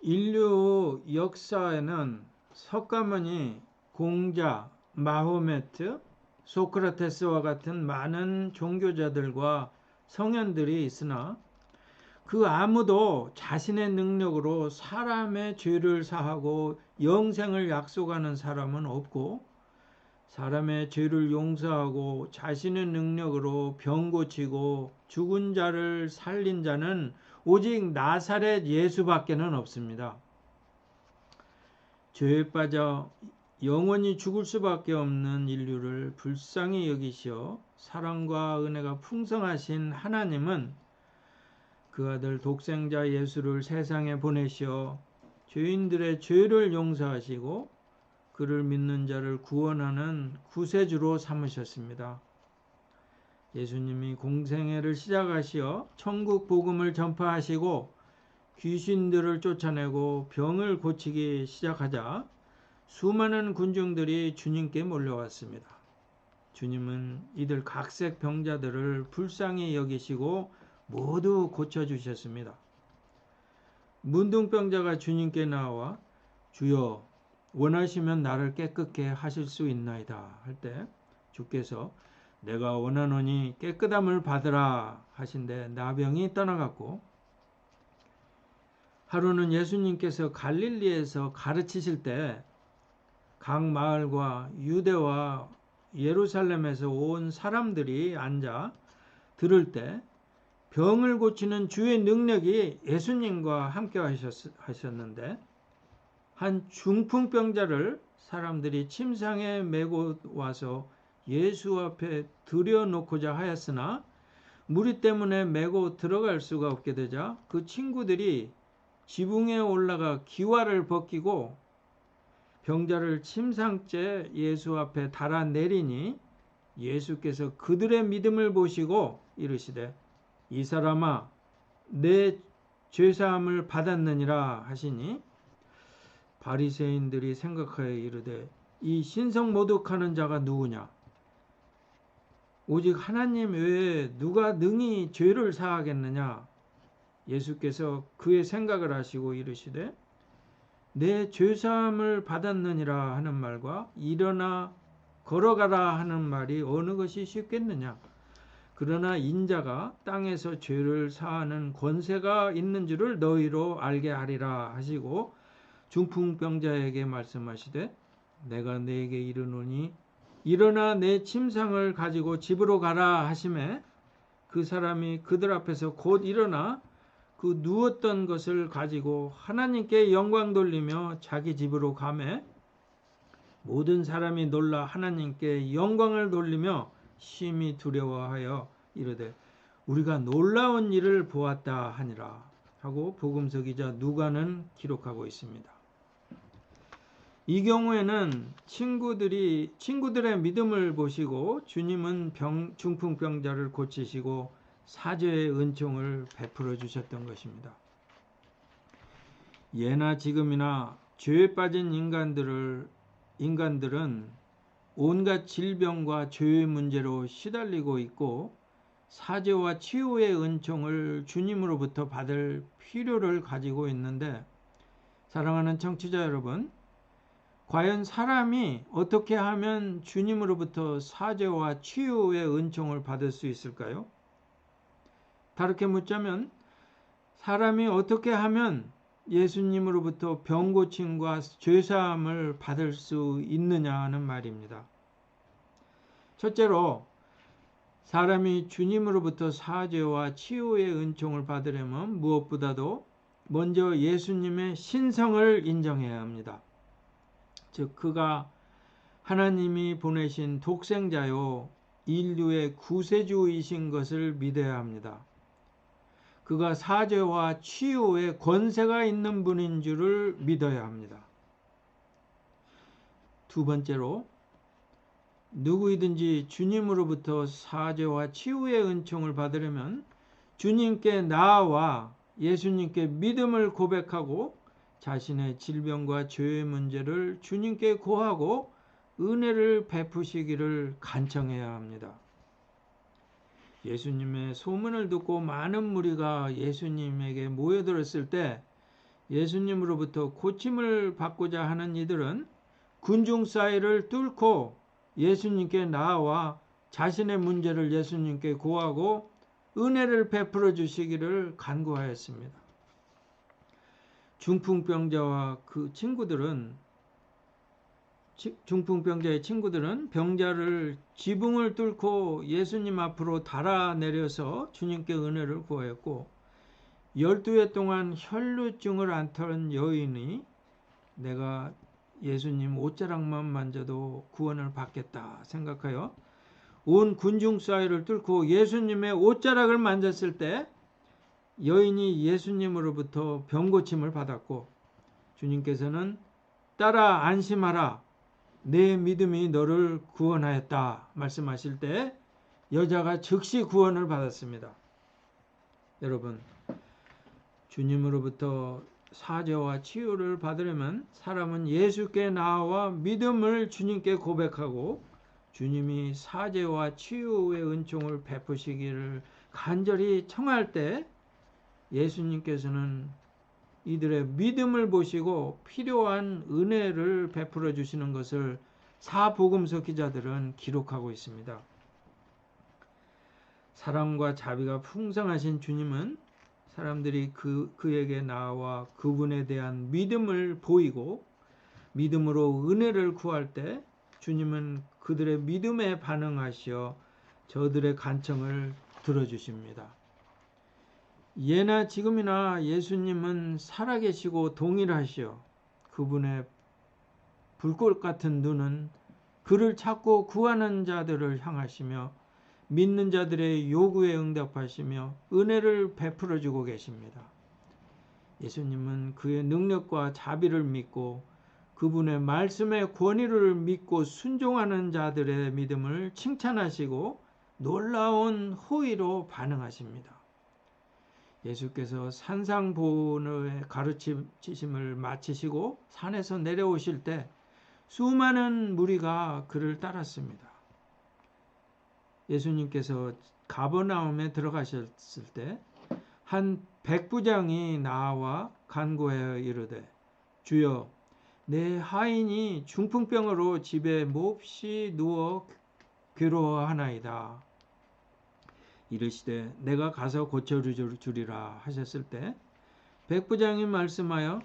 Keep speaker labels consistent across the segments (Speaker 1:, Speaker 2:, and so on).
Speaker 1: 인류 역사에는 석가모니, 공자, 마호메트, 소크라테스와 같은 많은 종교자들과 성현들이 있으나 그 아무도 자신의 능력으로 사람의 죄를 사하고 영생을 약속하는 사람은 없고, 사람의 죄를 용서하고 자신의 능력으로 병 고치고 죽은 자를 살린 자는 오직 나사렛 예수밖에는 없습니다. 죄에 빠져 영원히 죽을 수밖에 없는 인류를 불쌍히 여기시어 사랑과 은혜가 풍성하신 하나님은 그 아들 독생자 예수를 세상에 보내시어 죄인들의 죄를 용서하시고 그를 믿는 자를 구원하는 구세주로 삼으셨습니다. 예수님이 공생애를 시작하시어 천국 복음을 전파하시고 귀신들을 쫓아내고 병을 고치기 시작하자 수많은 군중들이 주님께 몰려왔습니다. 주님은 이들 각색 병자들을 불쌍히 여기시고 모두 고쳐주셨습니다. 문둥병자가 주님께 나와 주여 원하시면 나를 깨끗게 하실 수 있나이다 할 때 주께서 내가 원하노니 깨끗함을 받으라 하신데 나병이 떠나갔고, 하루는 예수님께서 갈릴리에서 가르치실 때 각 마을과 유대와 예루살렘에서 온 사람들이 앉아 들을 때 병을 고치는 주의 능력이 예수님과 함께 하셨는데 한 중풍병자를 사람들이 침상에 메고 와서 예수 앞에 들여놓고자 하였으나 무리 때문에 메고 들어갈 수가 없게 되자 그 친구들이 지붕에 올라가 기와를 벗기고 병자를 침상째 예수 앞에 달아내리니 예수께서 그들의 믿음을 보시고 이르시되 이 사람아 내 죄사함을 받았느니라 하시니 바리새인들이 생각하여 이르되 이 신성 모독하는 자가 누구냐? 오직 하나님 외에 누가 능히 죄를 사하겠느냐? 예수께서 그의 생각을 하시고 이르시되 내 죄사함을 받았느니라 하는 말과 일어나 걸어가라 하는 말이 어느 것이 쉽겠느냐? 그러나 인자가 땅에서 죄를 사하는 권세가 있는 줄을 너희로 알게 하리라 하시고 중풍병자에게 말씀하시되 내가 네게 이르노니 일어나 내 침상을 가지고 집으로 가라 하시매 그 사람이 그들 앞에서 곧 일어나 그 누웠던 것을 가지고 하나님께 영광 돌리며 자기 집으로 가매 모든 사람이 놀라 하나님께 영광을 돌리며 심히 두려워하여 이르되 우리가 놀라운 일을 보았다 하니라 하고 복음서 기자 누가는 기록하고 있습니다. 이 경우에는 친구들의 믿음을 보시고 주님은 중풍병자를 고치시고 사죄의 은총을 베풀어 주셨던 것입니다. 예나 지금이나 죄에 빠진 인간들은 온갖 질병과 죄의 문제로 시달리고 있고 사죄와 치유의 은총을 주님으로부터 받을 필요를 가지고 있는데, 사랑하는 청취자 여러분, 과연 사람이 어떻게 하면 주님으로부터 사죄와 치유의 은총을 받을 수 있을까요? 다르게 묻자면 사람이 어떻게 하면 예수님으로부터 병 고침과 죄사함을 받을 수 있느냐 하는 말입니다. 첫째로 사람이 주님으로부터 사죄와 치유의 은총을 받으려면 무엇보다도 먼저 예수님의 신성을 인정해야 합니다. 즉 그가 하나님이 보내신 독생자요 인류의 구세주이신 것을 믿어야 합니다. 그가 사죄와 치유의 권세가 있는 분인 줄을 믿어야 합니다. 두 번째로 누구이든지 주님으로부터 사죄와 치유의 은총을 받으려면 주님께 나아와 예수님께 믿음을 고백하고 자신의 질병과 죄의 문제를 주님께 고하고 은혜를 베푸시기를 간청해야 합니다. 예수님의 소문을 듣고 많은 무리가 예수님에게 모여들었을 때 예수님으로부터 고침을 받고자 하는 이들은 군중 사이를 뚫고 예수님께 나아와 자신의 문제를 예수님께 고하고 은혜를 베풀어 주시기를 간구하였습니다. 중풍병자의 친구들은 병자를 지붕을 뚫고 예수님 앞으로 달아내려서 주님께 은혜를 구하였고 12해 동안 혈루증을 앓던 여인이 내가 예수님 옷자락만 만져도 구원을 받겠다 생각하여 온 군중 사이를 뚫고 예수님의 옷자락을 만졌을 때 여인이 예수님으로부터 병고침을 받았고 주님께서는 따라 안심하라 내 믿음이 너를 구원하였다 말씀하실 때 여자가 즉시 구원을 받았습니다. 여러분, 주님으로부터 사죄와 치유를 받으려면 사람은 예수께 나아와 믿음을 주님께 고백하고 주님이 사죄와 치유의 은총을 베푸시기를 간절히 청할 때 예수님께서는 이들의 믿음을 보시고 필요한 은혜를 베풀어 주시는 것을 사복음서 기자들은 기록하고 있습니다. 사랑과 자비가 풍성하신 주님은 사람들이 그에게 나와 그분에 대한 믿음을 보이고 믿음으로 은혜를 구할 때 주님은 그들의 믿음에 반응하시어 저들의 간청을 들어주십니다. 예나 지금이나 예수님은 살아계시고 동일하시어 그분의 불꽃 같은 눈은 그를 찾고 구하는 자들을 향하시며 믿는 자들의 요구에 응답하시며 은혜를 베풀어 주고 계십니다. 예수님은 그의 능력과 자비를 믿고 그분의 말씀의 권위를 믿고 순종하는 자들의 믿음을 칭찬하시고 놀라운 호의로 반응하십니다. 예수께서 산상보훈의 가르치심을 마치시고 산에서 내려오실 때 수많은 무리가 그를 따랐습니다. 예수님께서 가버나움에 들어가셨을 때 한 백부장이 나와 간구하여 이르되 주여 내 하인이 중풍병으로 집에 몹시 누워 괴로워하나이다. 이르시되 내가 가서 고쳐주리라 하셨을 때 백부장이 말씀하여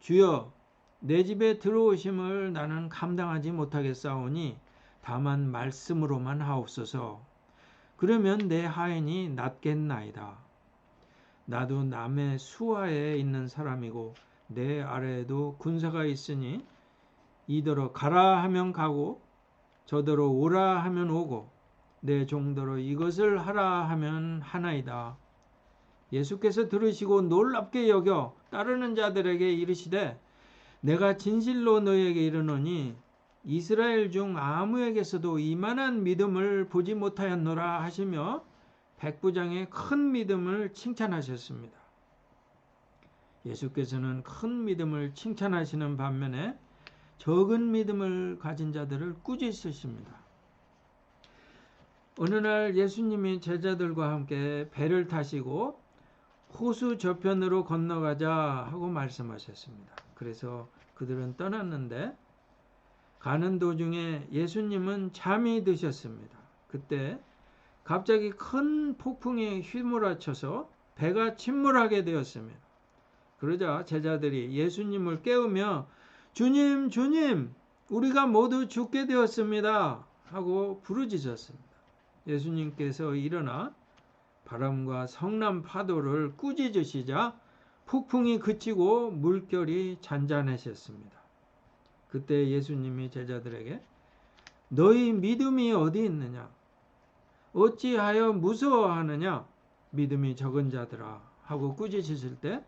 Speaker 1: 주여 내 집에 들어오심을 나는 감당하지 못하겠사오니 다만 말씀으로만 하옵소서. 그러면 내 하인이 낫겠나이다. 나도 남의 수하에 있는 사람이고 내 아래에도 군사가 있으니 이더러 가라 하면 가고 저더러 오라 하면 오고 내 종더러 이것을 하라 하면 하나이다. 예수께서 들으시고 놀랍게 여겨 따르는 자들에게 이르시되 내가 진실로 너희에게 이르노니 이스라엘 중 아무에게서도 이만한 믿음을 보지 못하였노라 하시며 백부장의 큰 믿음을 칭찬하셨습니다. 예수께서는 큰 믿음을 칭찬하시는 반면에 적은 믿음을 가진 자들을 꾸짖으십니다. 어느 날 예수님이 제자들과 함께 배를 타시고 호수 저편으로 건너가자 하고 말씀하셨습니다. 그래서 그들은 떠났는데 가는 도중에 예수님은 잠이 드셨습니다. 그때 갑자기 큰 폭풍이 휘몰아쳐서 배가 침몰하게 되었습니다. 그러자 제자들이 예수님을 깨우며 주님, 주님, 우리가 모두 죽게 되었습니다 하고 부르짖었습니다. 예수님께서 일어나 바람과 성난 파도를 꾸짖으시자 폭풍이 그치고 물결이 잔잔해졌습니다. 그때 예수님이 제자들에게 너희 믿음이 어디 있느냐? 어찌하여 무서워하느냐? 믿음이 적은 자들아 하고 꾸짖으실 때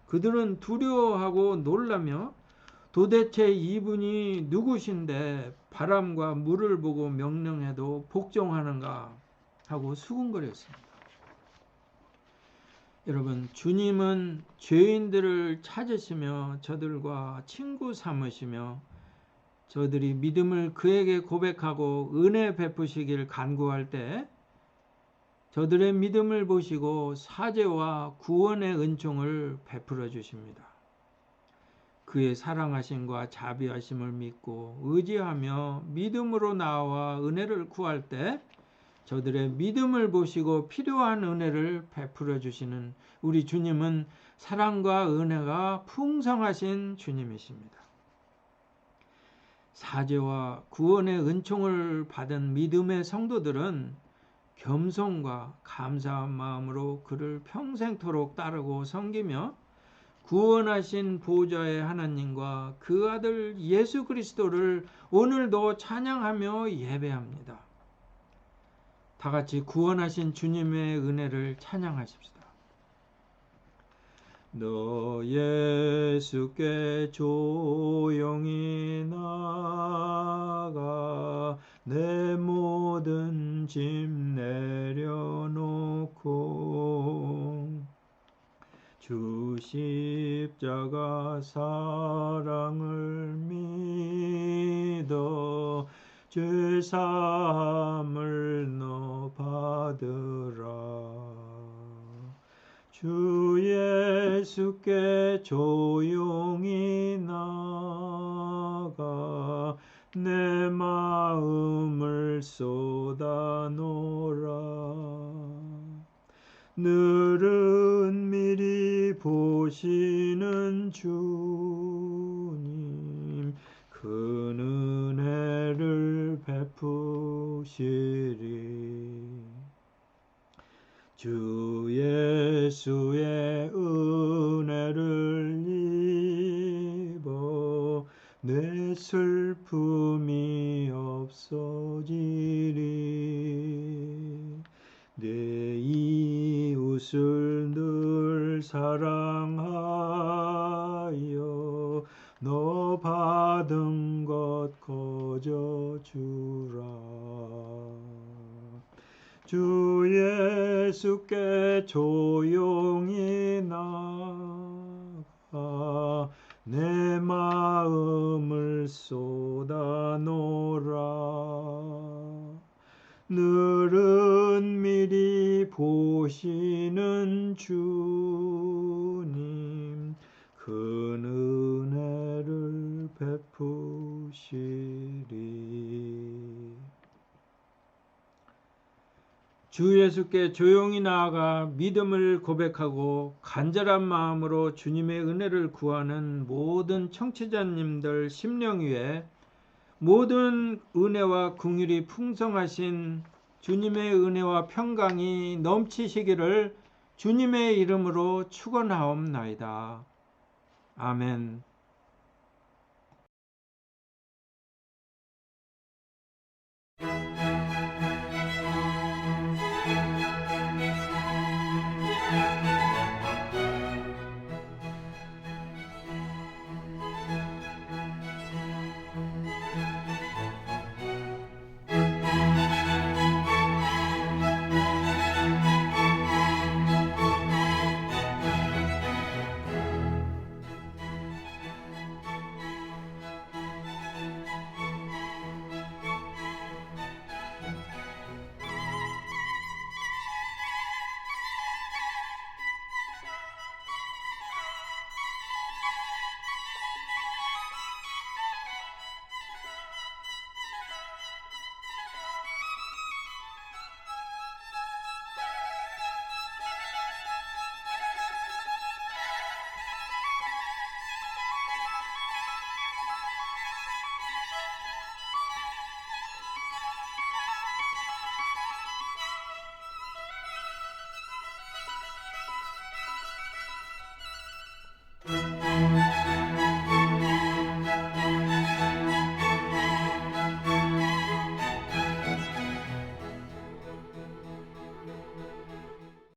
Speaker 1: 그들은 두려워하고 놀라며 도대체 이분이 누구신데 바람과 물을 보고 명령해도 복종하는가 하고 수군거렸습니다. 여러분, 주님은 죄인들을 찾으시며 저들과 친구 삼으시며 저들이 믿음을 그에게 고백하고 은혜 베푸시길 간구할 때 저들의 믿음을 보시고 사죄와 구원의 은총을 베풀어 주십니다. 그의 사랑하심과 자비하심을 믿고 의지하며 믿음으로 나와 은혜를 구할 때 저들의 믿음을 보시고 필요한 은혜를 베풀어 주시는 우리 주님은 사랑과 은혜가 풍성하신 주님이십니다. 사죄와 구원의 은총을 받은 믿음의 성도들은 겸손과 감사한 마음으로 그를 평생토록 따르고 섬기며 구원하신 보좌의 하나님과 그 아들 예수 그리스도를 오늘도 찬양하며 예배합니다. 다 같이 구원하신 주님의 은혜를 찬양하십시다. 너 예수께 조용히 나가 내 모든 짐 내려놓고 주 십자가 사랑을 믿어 죄사함을 너 받으라. 주 예수께 조용히 나가 내 마음을 쏟아놓으라. 늘은 미리 보시는 주님 큰 은혜를 베푸시리. 주 예수의 은혜를 입어 내 슬픔이 없어지리. 내 이웃을 늘 사랑하여 너 받은 것 거저 주라. 주 예수께 조용히 나가 내 마음을 쏟아놓으라. 늘은 미리 보시는 주님 큰 은혜를 베푸시리. 주 예수께 조용히 나아가 믿음을 고백하고 간절한 마음으로 주님의 은혜를 구하는 모든 청취자님들 심령 위에 모든 은혜와 긍휼이 풍성하신 주님의 은혜와 평강이 넘치시기를 주님의 이름으로 축원하옵나이다. 아멘.